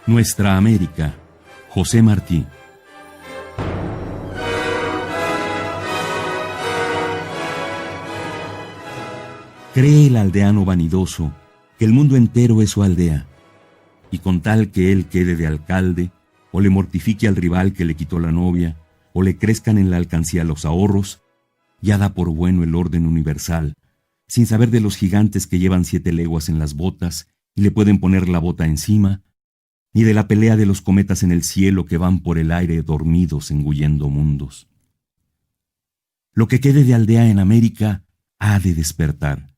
Nuestra América, José Martí. Cree el aldeano vanidoso que el mundo entero es su aldea, y con tal que él quede de alcalde, o le mortifique al rival que le quitó la novia, o le crezcan en la alcancía los ahorros, ya da por bueno el orden universal, sin saber de los gigantes que llevan 7 leguas en las botas y le pueden poner la bota encima, ni de la pelea de los cometas en el cielo que van por el aire dormidos engullendo mundos. Lo que quede de aldea en América ha de despertar.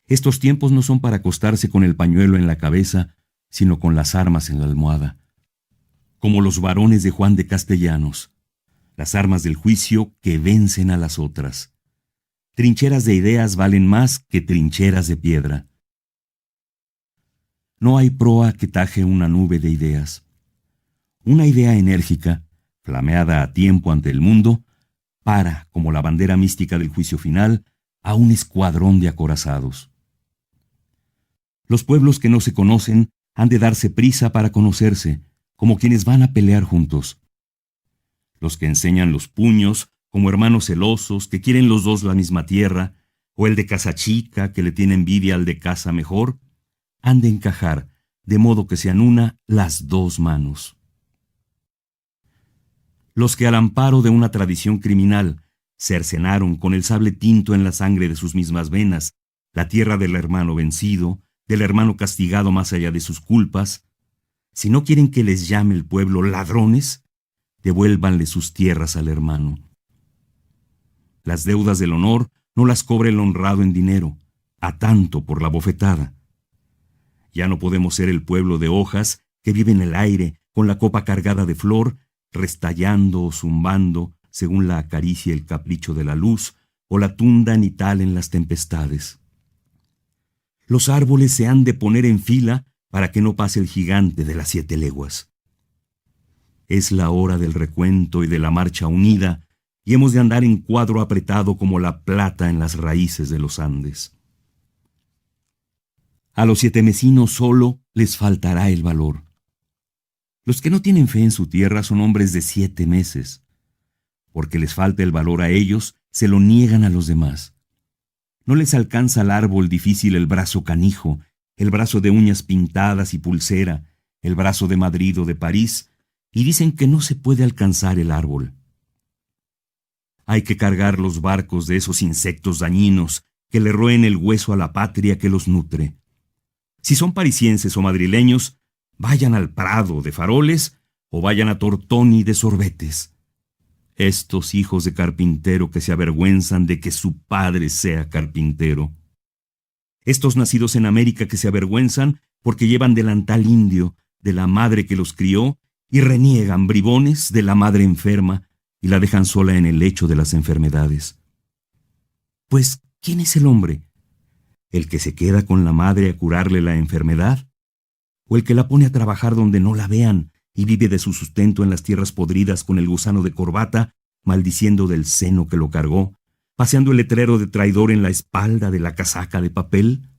Estos tiempos no son para acostarse con el pañuelo en la cabeza, sino con las armas en la almohada. Como los varones de Juan de Castellanos, las armas del juicio que vencen a las otras. Trincheras de ideas valen más que trincheras de piedra. No hay proa que taje una nube de ideas. Una idea enérgica, flameada a tiempo ante el mundo, para, como la bandera mística del juicio final, a un escuadrón de acorazados. Los pueblos que no se conocen han de darse prisa para conocerse, como quienes van a pelear juntos. Los que enseñan los puños, como hermanos celosos que quieren los dos la misma tierra, o el de casa chica que le tiene envidia al de casa mejor, han de encajar, de modo que sean una las dos manos. Los que al amparo de una tradición criminal cercenaron con el sable tinto en la sangre de sus mismas venas la tierra del hermano vencido, del hermano castigado más allá de sus culpas, si no quieren que les llame el pueblo ladrones, devuélvanle sus tierras al hermano. Las deudas del honor no las cobra el honrado en dinero, a tanto por la bofetada. Ya no podemos ser el pueblo de hojas que vive en el aire con la copa cargada de flor, restallando o zumbando según la acaricie el capricho de la luz o la tunda nital en las tempestades. Los árboles se han de poner en fila para que no pase el gigante de las 7 leguas. Es la hora del recuento y de la marcha unida, y hemos de andar en cuadro apretado como la plata en las raíces de los Andes. A los 7 mesinos solo les faltará el valor. Los que no tienen fe en su tierra son hombres de 7 meses. Porque les falta el valor a ellos, se lo niegan a los demás. No les alcanza al árbol difícil el brazo canijo, el brazo de uñas pintadas y pulsera, el brazo de Madrid o de París, y dicen que no se puede alcanzar el árbol. Hay que cargar los barcos de esos insectos dañinos que le roen el hueso a la patria que los nutre. Si son parisienses o madrileños, vayan al Prado de faroles o vayan a Tortoni de sorbetes. Estos hijos de carpintero que se avergüenzan de que su padre sea carpintero. Estos nacidos en América que se avergüenzan porque llevan delantal indio de la madre que los crió y reniegan bribones de la madre enferma y la dejan sola en el lecho de las enfermedades. Pues, ¿quién es el hombre? ¿El que se queda con la madre a curarle la enfermedad? ¿O el que la pone a trabajar donde no la vean y vive de su sustento en las tierras podridas con el gusano de corbata, maldiciendo del seno que lo cargó, paseando el letrero de traidor en la espalda de la casaca de papel?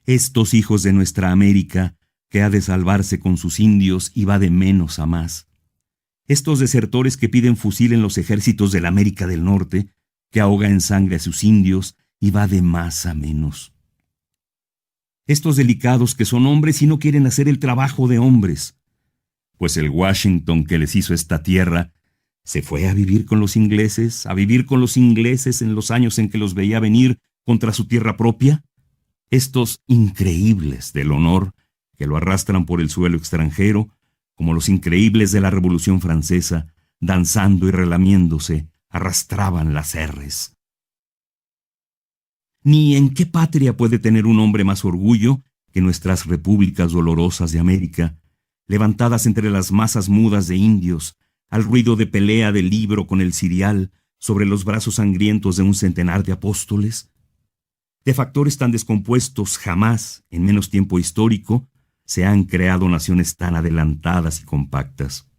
Estos hijos de nuestra América, que ha de salvarse con sus indios y va de menos a más. Estos desertores que piden fusil en los ejércitos de la América del Norte, que ahoga en sangre a sus indios y va de más a menos. Estos delicados que son hombres y no quieren hacer el trabajo de hombres, pues el Washington que les hizo esta tierra se fue a vivir con los ingleses, a vivir con los ingleses en los años en que los veía venir contra su tierra propia. Estos increíbles del honor que lo arrastran por el suelo extranjero, como los increíbles de la Revolución Francesa, danzando y relamiéndose, arrastraban las herres. Ni en qué patria puede tener un hombre más orgullo que nuestras repúblicas dolorosas de América, levantadas entre las masas mudas de indios, al ruido de pelea del libro con el cirial, sobre los brazos sangrientos de un centenar de apóstoles. De factores tan descompuestos jamás, en menos tiempo histórico, se han creado naciones tan adelantadas y compactas.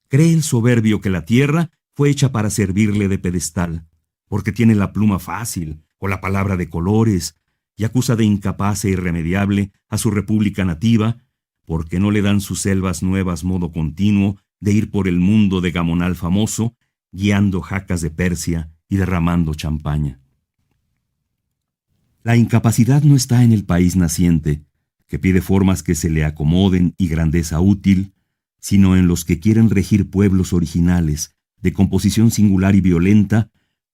Cree el soberbio que la tierra fue hecha para servirle de pedestal, porque tiene la pluma fácil o la palabra de colores, y acusa de incapaz e irremediable a su república nativa, porque no le dan sus selvas nuevas modo continuo de ir por el mundo de Gamonal famoso, guiando jacas de Persia y derramando champaña. La incapacidad no está en el país naciente, que pide formas que se le acomoden y grandeza útil, sino en los que quieren regir pueblos originales, de composición singular y violenta,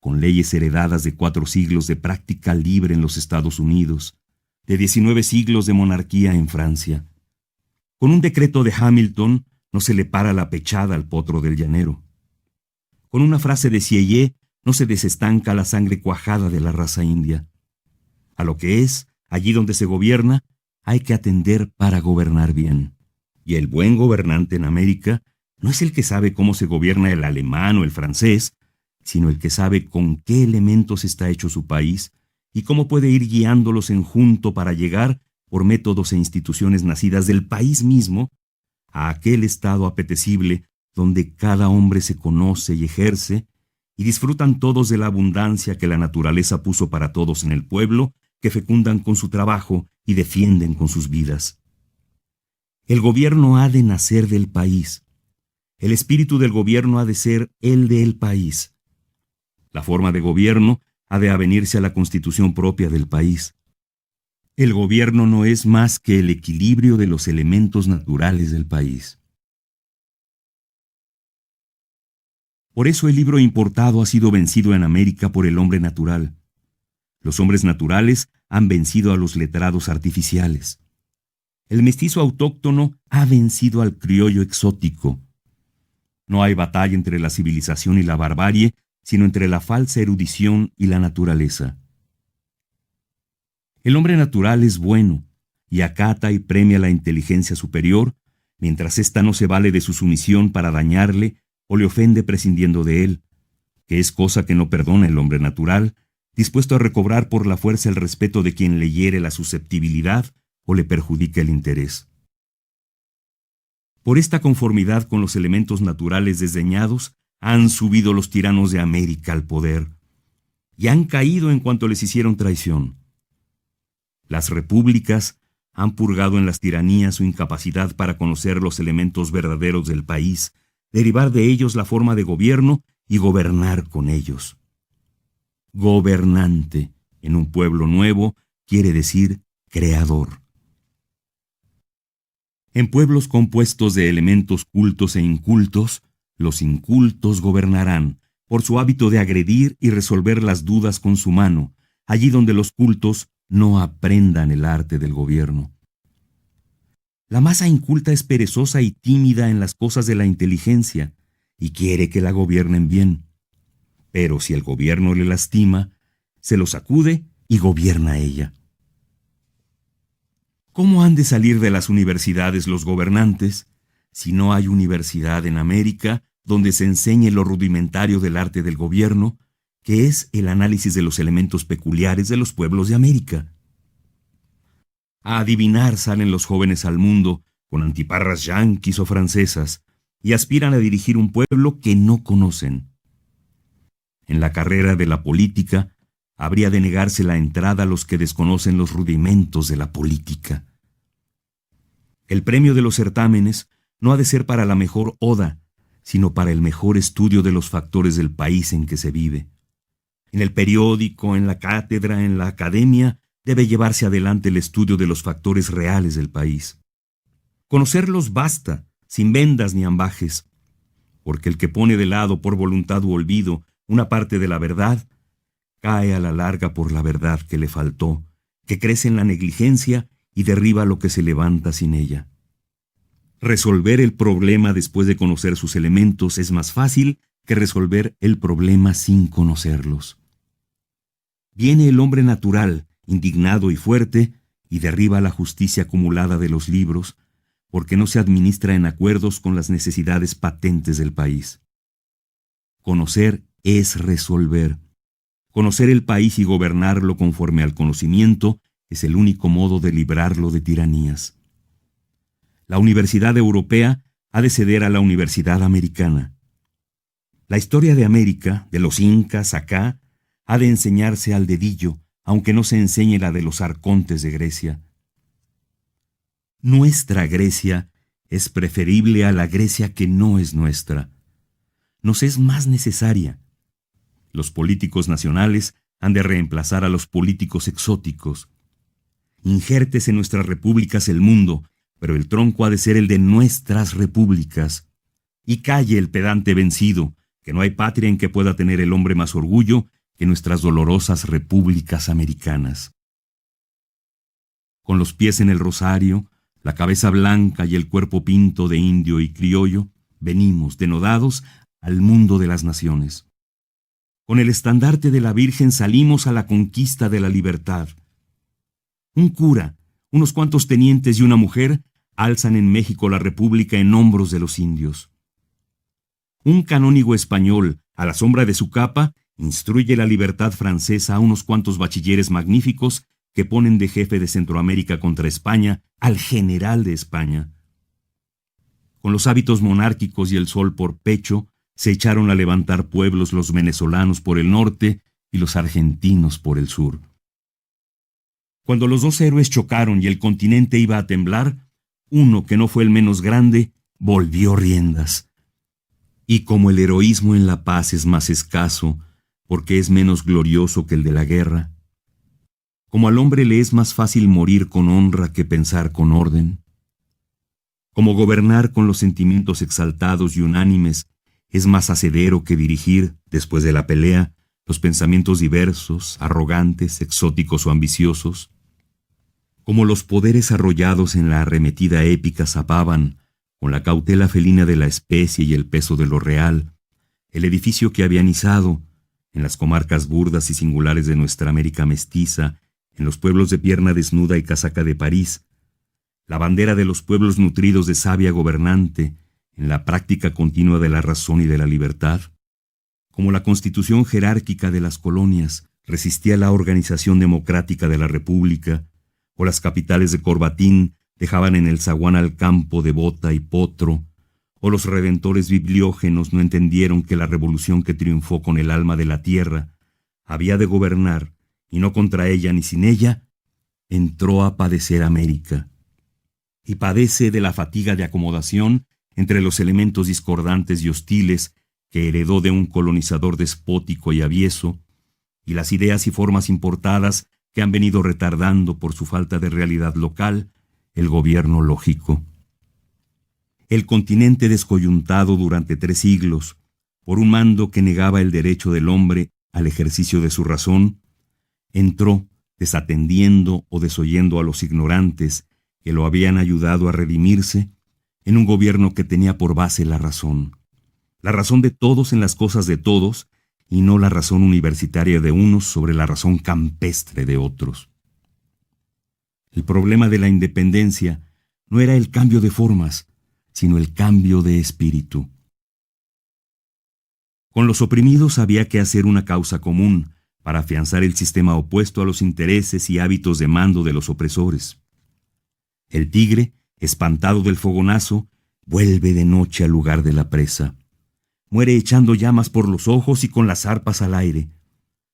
con leyes heredadas de 4 siglos de práctica libre en los Estados Unidos, de 19 siglos de monarquía en Francia. Con un decreto de Hamilton no se le para la pechada al potro del llanero. Con una frase de Sieyès no se desestanca la sangre cuajada de la raza india. A lo que es, allí donde se gobierna, hay que atender para gobernar bien. Y el buen gobernante en América no es el que sabe cómo se gobierna el alemán o el francés, sino el que sabe con qué elementos está hecho su país y cómo puede ir guiándolos en junto para llegar, por métodos e instituciones nacidas del país mismo, a aquel estado apetecible donde cada hombre se conoce y ejerce, y disfrutan todos de la abundancia que la naturaleza puso para todos en el pueblo, que fecundan con su trabajo y defienden con sus vidas. El gobierno ha de nacer del país. El espíritu del gobierno ha de ser el del país. La forma de gobierno ha de avenirse a la constitución propia del país. El gobierno no es más que el equilibrio de los elementos naturales del país. Por eso el libro importado ha sido vencido en América por el hombre natural. Los hombres naturales han vencido a los letrados artificiales. El mestizo autóctono ha vencido al criollo exótico. No hay batalla entre la civilización y la barbarie, sino entre la falsa erudición y la naturaleza. El hombre natural es bueno, y acata y premia la inteligencia superior, mientras ésta no se vale de su sumisión para dañarle o le ofende prescindiendo de él, que es cosa que no perdona el hombre natural, dispuesto a recobrar por la fuerza el respeto de quien le hiere la susceptibilidad o le perjudica el interés. Por esta conformidad con los elementos naturales desdeñados, han subido los tiranos de América al poder, y han caído en cuanto les hicieron traición. Las repúblicas han purgado en las tiranías su incapacidad para conocer los elementos verdaderos del país, derivar de ellos la forma de gobierno y gobernar con ellos. Gobernante, en un pueblo nuevo, quiere decir creador. En pueblos compuestos de elementos cultos e incultos, los incultos gobernarán, por su hábito de agredir y resolver las dudas con su mano, allí donde los cultos no aprendan el arte del gobierno. La masa inculta es perezosa y tímida en las cosas de la inteligencia, y quiere que la gobiernen bien. Pero si el gobierno le lastima, se lo sacude y gobierna ella. ¿Cómo han de salir de las universidades los gobernantes si no hay universidad en América donde se enseñe lo rudimentario del arte del gobierno, que es el análisis de los elementos peculiares de los pueblos de América? A adivinar salen los jóvenes al mundo con antiparras yanquis o francesas y aspiran a dirigir un pueblo que no conocen. En la carrera de la política habría de negarse la entrada a los que desconocen los rudimentos de la política. El premio de los certámenes no ha de ser para la mejor oda, sino para el mejor estudio de los factores del país en que se vive. En el periódico, en la cátedra, en la academia, debe llevarse adelante el estudio de los factores reales del país. Conocerlos basta, sin vendas ni ambajes, porque el que pone de lado por voluntad u olvido una parte de la verdad, cae a la larga por la verdad que le faltó, que crece en la negligencia y derriba lo que se levanta sin ella. Resolver el problema después de conocer sus elementos es más fácil que resolver el problema sin conocerlos. Viene el hombre natural, indignado y fuerte, y derriba la justicia acumulada de los libros, porque no se administra en acuerdos con las necesidades patentes del país. Conocer es resolver. Conocer el país y gobernarlo conforme al conocimiento es el único modo de librarlo de tiranías. La Universidad Europea ha de ceder a la Universidad Americana. La historia de América, de los incas acá, ha de enseñarse al dedillo, aunque no se enseñe la de los arcontes de Grecia. Nuestra Grecia es preferible a la Grecia que no es nuestra. Nos es más necesaria. Los políticos nacionales han de reemplazar a los políticos exóticos. Injertes en nuestras repúblicas el mundo, pero el tronco ha de ser el de nuestras repúblicas. Y calle el pedante vencido, que no hay patria en que pueda tener el hombre más orgullo que nuestras dolorosas repúblicas americanas. Con los pies en el rosario, la cabeza blanca y el cuerpo pinto de indio y criollo, venimos, denodados, al mundo de las naciones. Con el estandarte de la Virgen salimos a la conquista de la libertad. Un cura, unos cuantos tenientes y una mujer alzan en México la república en hombros de los indios. Un canónigo español, a la sombra de su capa, instruye la libertad francesa a unos cuantos bachilleres magníficos que ponen de jefe de Centroamérica contra España al general de España. Con los hábitos monárquicos y el sol por pecho, se echaron a levantar pueblos los venezolanos por el norte y los argentinos por el sur. Cuando los dos héroes chocaron y el continente iba a temblar, uno, que no fue el menos grande, volvió riendas. Y como el heroísmo en la paz es más escaso, porque es menos glorioso que el de la guerra, como al hombre le es más fácil morir con honra que pensar con orden, como gobernar con los sentimientos exaltados y unánimes es más hacedero que dirigir, después de la pelea, los pensamientos diversos, arrogantes, exóticos o ambiciosos, como los poderes arrollados en la arremetida épica zapaban, con la cautela felina de la especie y el peso de lo real, el edificio que habían izado, en las comarcas burdas y singulares de nuestra América mestiza, en los pueblos de pierna desnuda y casaca de París, la bandera de los pueblos nutridos de savia gobernante, en la práctica continua de la razón y de la libertad, como la constitución jerárquica de las colonias resistía la organización democrática de la República, o las capitales de Corbatín dejaban en el zaguán al campo de Bota y Potro, o los redentores bibliógenos no entendieron que la revolución que triunfó con el alma de la tierra había de gobernar, y no contra ella ni sin ella, entró a padecer América. Y padece de la fatiga de acomodación entre los elementos discordantes y hostiles que heredó de un colonizador despótico y avieso, y las ideas y formas importadas que han venido retardando por su falta de realidad local el gobierno lógico. El continente descoyuntado durante 3 siglos, por un mando que negaba el derecho del hombre al ejercicio de su razón, entró, desatendiendo o desoyendo a los ignorantes que lo habían ayudado a redimirse, en un gobierno que tenía por base la razón de todos en las cosas de todos, y no la razón universitaria de unos sobre la razón campestre de otros. El problema de la independencia no era el cambio de formas, sino el cambio de espíritu. Con los oprimidos había que hacer una causa común para afianzar el sistema opuesto a los intereses y hábitos de mando de los opresores. El tigre, espantado del fogonazo, vuelve de noche al lugar de la presa. Muere echando llamas por los ojos y con las zarpas al aire.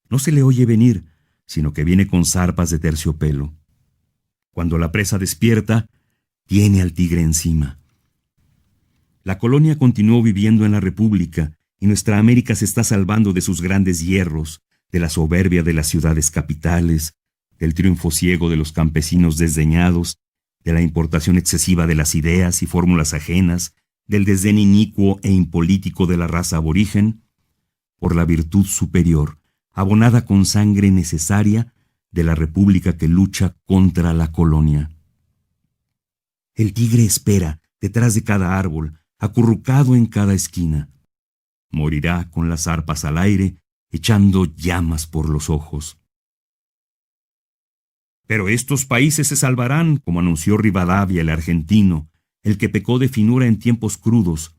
No se le oye venir, sino que viene con zarpas de terciopelo. Cuando la presa despierta, tiene al tigre encima. La colonia continuó viviendo en la República, y nuestra América se está salvando de sus grandes hierros, de la soberbia de las ciudades capitales, del triunfo ciego de los campesinos desdeñados, de la importación excesiva de las ideas y fórmulas ajenas, del desdén inicuo e impolítico de la raza aborigen, por la virtud superior, abonada con sangre necesaria de la república que lucha contra la colonia. El tigre espera, detrás de cada árbol, acurrucado en cada esquina. Morirá con las arpas al aire, echando llamas por los ojos. Pero estos países se salvarán, como anunció Rivadavia el argentino, el que pecó de finura en tiempos crudos.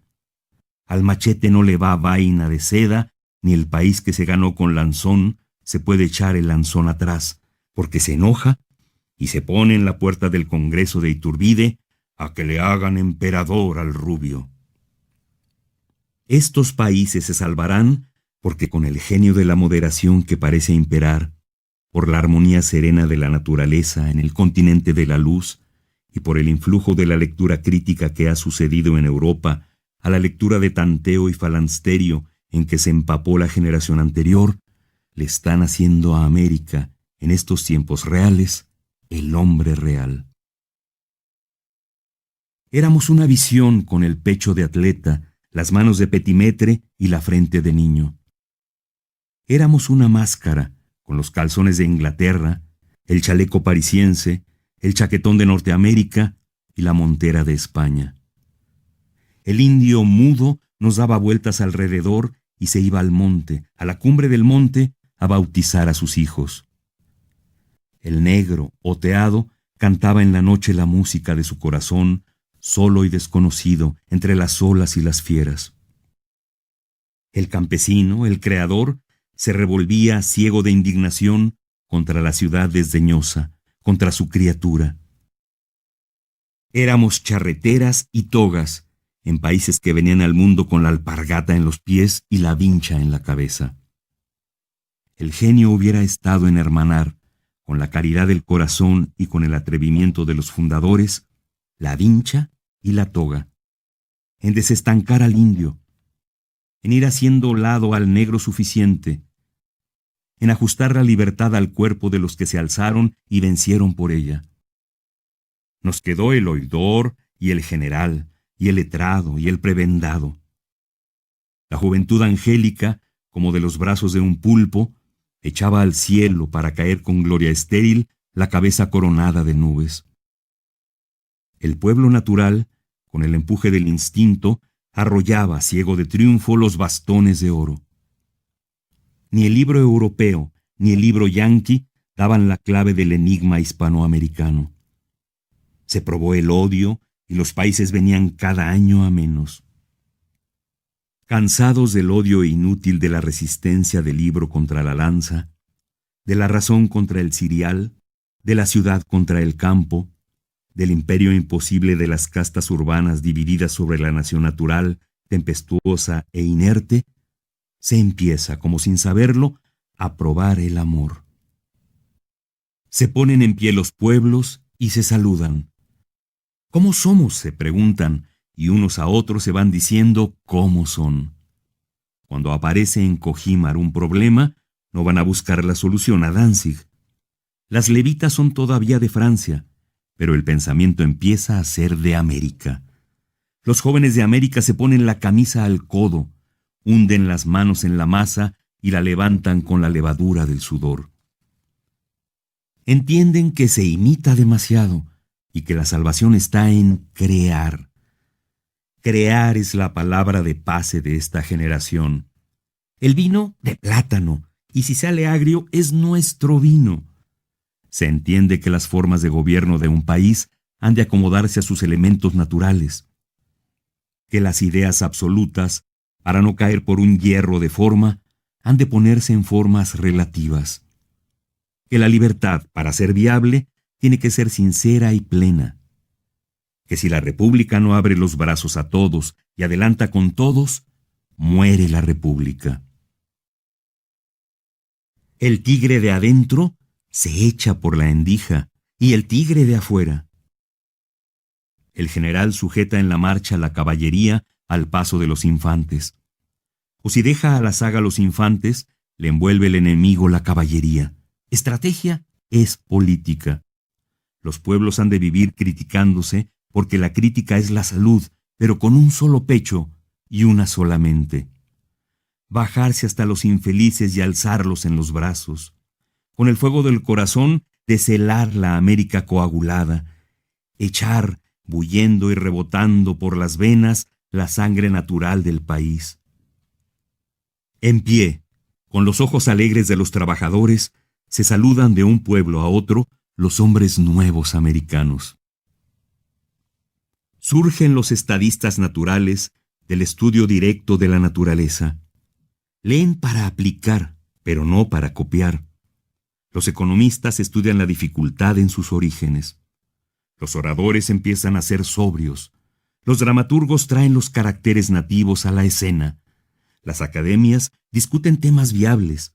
Al machete no le va vaina de seda, ni el país que se ganó con lanzón se puede echar el lanzón atrás, porque se enoja y se pone en la puerta del Congreso de Iturbide a que le hagan emperador al rubio. Estos países se salvarán porque con el genio de la moderación que parece imperar, por la armonía serena de la naturaleza en el continente de la luz y por el influjo de la lectura crítica que ha sucedido en Europa a la lectura de Tanteo y Falansterio en que se empapó la generación anterior, le están haciendo a América, en estos tiempos reales, el hombre real. Éramos una visión con el pecho de atleta, las manos de petimetre y la frente de niño. Éramos una máscara, con los calzones de Inglaterra, el chaleco parisiense, el chaquetón de Norteamérica y la montera de España. El indio mudo nos daba vueltas alrededor y se iba al monte, a la cumbre del monte, a bautizar a sus hijos. El negro, oteado, cantaba en la noche la música de su corazón, solo y desconocido, entre las olas y las fieras. El campesino, el creador, se revolvía ciego de indignación contra la ciudad desdeñosa, contra su criatura. Éramos charreteras y togas, en países que venían al mundo con la alpargata en los pies y la vincha en la cabeza. El genio hubiera estado en hermanar, con la caridad del corazón y con el atrevimiento de los fundadores, la vincha y la toga, en desestancar al indio, en ir haciendo lado al negro suficiente, en ajustar la libertad al cuerpo de los que se alzaron y vencieron por ella. Nos quedó el oidor y el general, y el letrado y el prebendado. La juventud angélica, como de los brazos de un pulpo, echaba al cielo para caer con gloria estéril la cabeza coronada de nubes. El pueblo natural, con el empuje del instinto, arrollaba, ciego de triunfo, los bastones de oro. Ni el libro europeo, ni el libro yanqui daban la clave del enigma hispanoamericano. Se probó el odio y los países venían cada año a menos. Cansados del odio inútil de la resistencia del libro contra la lanza, de la razón contra el cirial, de la ciudad contra el campo, del imperio imposible de las castas urbanas divididas sobre la nación natural, tempestuosa e inerte, se empieza, como sin saberlo, a probar el amor. Se ponen en pie los pueblos y se saludan. ¿Cómo somos?, se preguntan, y unos a otros se van diciendo cómo son. Cuando aparece en Cojimar un problema, no van a buscar la solución a Danzig. Las levitas son todavía de Francia, pero el pensamiento empieza a ser de América. Los jóvenes de América se ponen la camisa al codo, hunden las manos en la masa y la levantan con la levadura del sudor. Entienden que se imita demasiado y que la salvación está en crear. Crear es la palabra de pase de esta generación. El vino de plátano, y si sale agrio es nuestro vino. Se entiende que las formas de gobierno de un país han de acomodarse a sus elementos naturales, que las ideas absolutas, para no caer por un hierro de forma, han de ponerse en formas relativas, que la libertad, para ser viable, tiene que ser sincera y plena, que si la república no abre los brazos a todos y adelanta con todos, muere la república. El tigre de adentro se echa por la endija y el tigre de afuera. El general sujeta en la marcha la caballería al paso de los infantes. O si deja a la zaga los infantes, le envuelve el enemigo la caballería. Estrategia es política. Los pueblos han de vivir criticándose porque la crítica es la salud, pero con un solo pecho y una sola mente. Bajarse hasta los infelices y alzarlos en los brazos. Con el fuego del corazón, deshelar la América coagulada. Echar, bullendo y rebotando por las venas, la sangre natural del país. En pie, con los ojos alegres de los trabajadores, se saludan de un pueblo a otro los hombres nuevos americanos. Surgen los estadistas naturales del estudio directo de la naturaleza. Leen para aplicar, pero no para copiar. Los economistas estudian la dificultad en sus orígenes. Los oradores empiezan a ser sobrios. Los dramaturgos traen los caracteres nativos a la escena. Las academias discuten temas viables.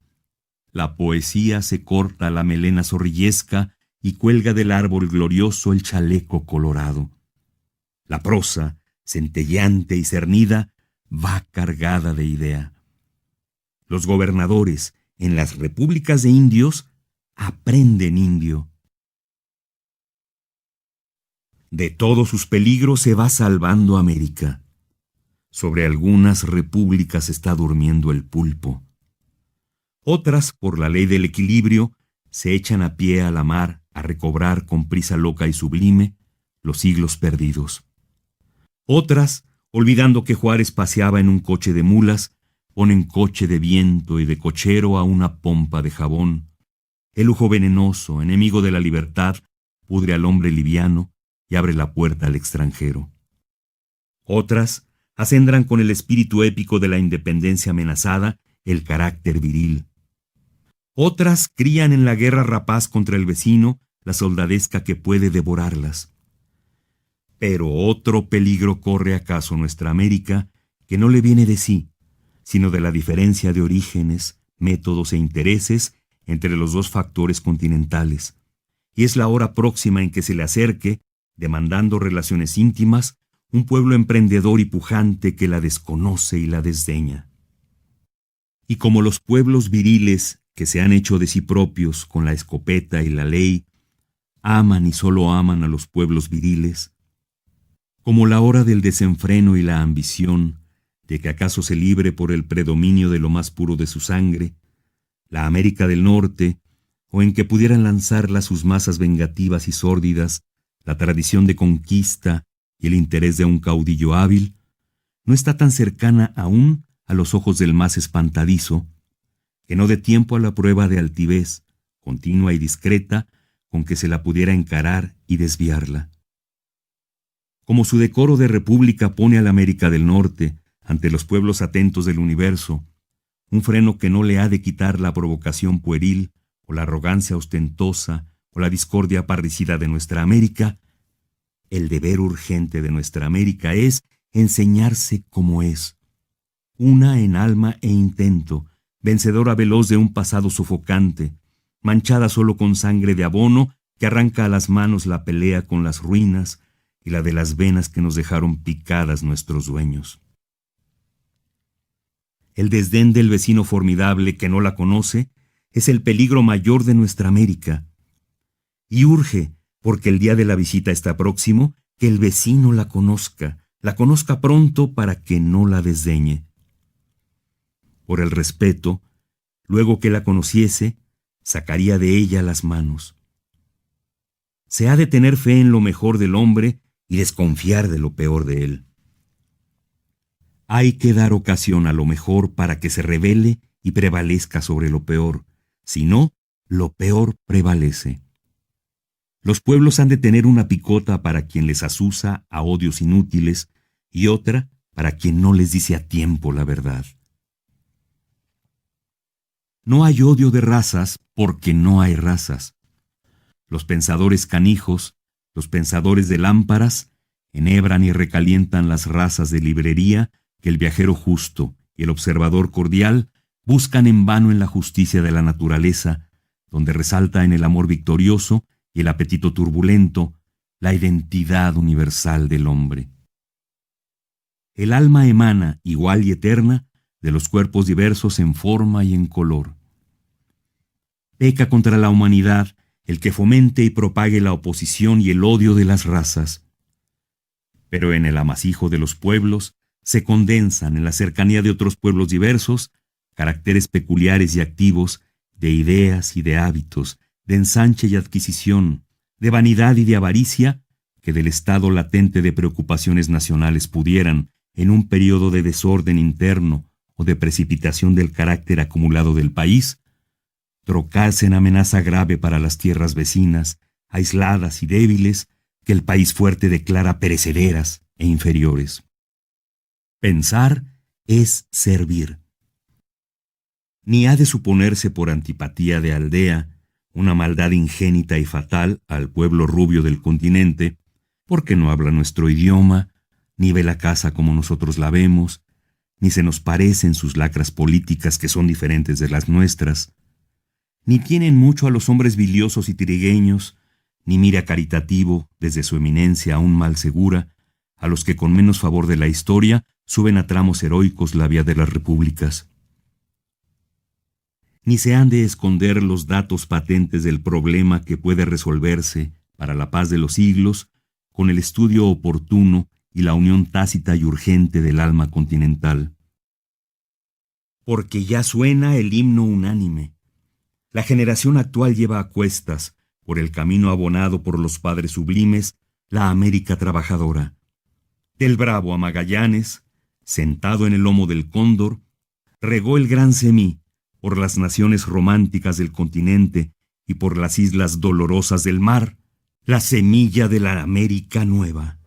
La poesía se corta la melena zorrillesca y cuelga del árbol glorioso el chaleco colorado. La prosa, centelleante y cernida, va cargada de idea. Los gobernadores en las repúblicas de indios aprenden indio. De todos sus peligros se va salvando América. Sobre algunas repúblicas está durmiendo el pulpo. Otras, por la ley del equilibrio, se echan a pie a la mar a recobrar con prisa loca y sublime los siglos perdidos. Otras, olvidando que Juárez paseaba en un coche de mulas, ponen coche de viento y de cochero a una pompa de jabón. El lujo venenoso, enemigo de la libertad, pudre al hombre liviano y abre la puerta al extranjero. Otras acendran con el espíritu épico de la independencia amenazada el carácter viril. Otras crían en la guerra rapaz contra el vecino la soldadesca que puede devorarlas. Pero otro peligro corre acaso nuestra América, que no le viene de sí, sino de la diferencia de orígenes, métodos e intereses entre los dos factores continentales, y es la hora próxima en que se le acerque, demandando relaciones íntimas, un pueblo emprendedor y pujante que la desconoce y la desdeña. Y como los pueblos viriles que se han hecho de sí propios con la escopeta y la ley, aman y solo aman a los pueblos viriles, como la hora del desenfreno y la ambición, de que acaso se libre por el predominio de lo más puro de su sangre, la América del Norte, o en que pudieran lanzarla sus masas vengativas y sórdidas, la tradición de conquista y el interés de un caudillo hábil, no está tan cercana aún a los ojos del más espantadizo, que no dé tiempo a la prueba de altivez, continua y discreta, con que se la pudiera encarar y desviarla. Como su decoro de república pone a la América del Norte, ante los pueblos atentos del universo, un freno que no le ha de quitar la provocación pueril, o la arrogancia ostentosa, o la discordia parricida de nuestra América, el deber urgente de nuestra América es enseñarse como es, una en alma e intento, vencedora veloz de un pasado sofocante, manchada solo con sangre de abono que arranca a las manos la pelea con las ruinas y la de las venas que nos dejaron picadas nuestros dueños. El desdén del vecino formidable que no la conoce es el peligro mayor de nuestra América. Y urge, porque el día de la visita está próximo, que el vecino la conozca pronto para que no la desdeñe. Por el respeto, luego que la conociese, sacaría de ella las manos. Se ha de tener fe en lo mejor del hombre y desconfiar de lo peor de él. Hay que dar ocasión a lo mejor para que se revele y prevalezca sobre lo peor, si no, lo peor prevalece. Los pueblos han de tener una picota para quien les azuza a odios inútiles y otra para quien no les dice a tiempo la verdad. No hay odio de razas porque no hay razas. Los pensadores canijos, los pensadores de lámparas, enhebran y recalientan las razas de librería que el viajero justo y el observador cordial buscan en vano en la justicia de la naturaleza, donde resalta en el amor victorioso y el apetito turbulento la identidad universal del hombre. El alma emana, igual y eterna, de los cuerpos diversos en forma y en color. Peca contra la humanidad el que fomente y propague la oposición y el odio de las razas. Pero en el amasijo de los pueblos se condensan en la cercanía de otros pueblos diversos caracteres peculiares y activos de ideas y de hábitos, de ensanche y adquisición, de vanidad y de avaricia, que del estado latente de preocupaciones nacionales pudieran, en un periodo de desorden interno o de precipitación del carácter acumulado del país, trocarse en amenaza grave para las tierras vecinas, aisladas y débiles, que el país fuerte declara perecederas e inferiores. Pensar es servir. Ni ha de suponerse por antipatía de aldea una maldad ingénita y fatal al pueblo rubio del continente, porque no habla nuestro idioma, ni ve la casa como nosotros la vemos, ni se nos parecen sus lacras políticas que son diferentes de las nuestras. Ni tienen mucho a los hombres biliosos y trigueños, ni mira caritativo, desde su eminencia aún mal segura, a los que con menos favor de la historia suben a tramos heroicos la vía de las repúblicas. Ni se han de esconder los datos patentes del problema que puede resolverse, para la paz de los siglos, con el estudio oportuno y la unión tácita y urgente del alma continental. Porque ya suena el himno unánime. La generación actual lleva a cuestas, por el camino abonado por los padres sublimes, la América trabajadora. Del Bravo a Magallanes, sentado en el lomo del cóndor, regó el gran semí por las naciones románticas del continente y por las islas dolorosas del mar, la semilla de la América nueva.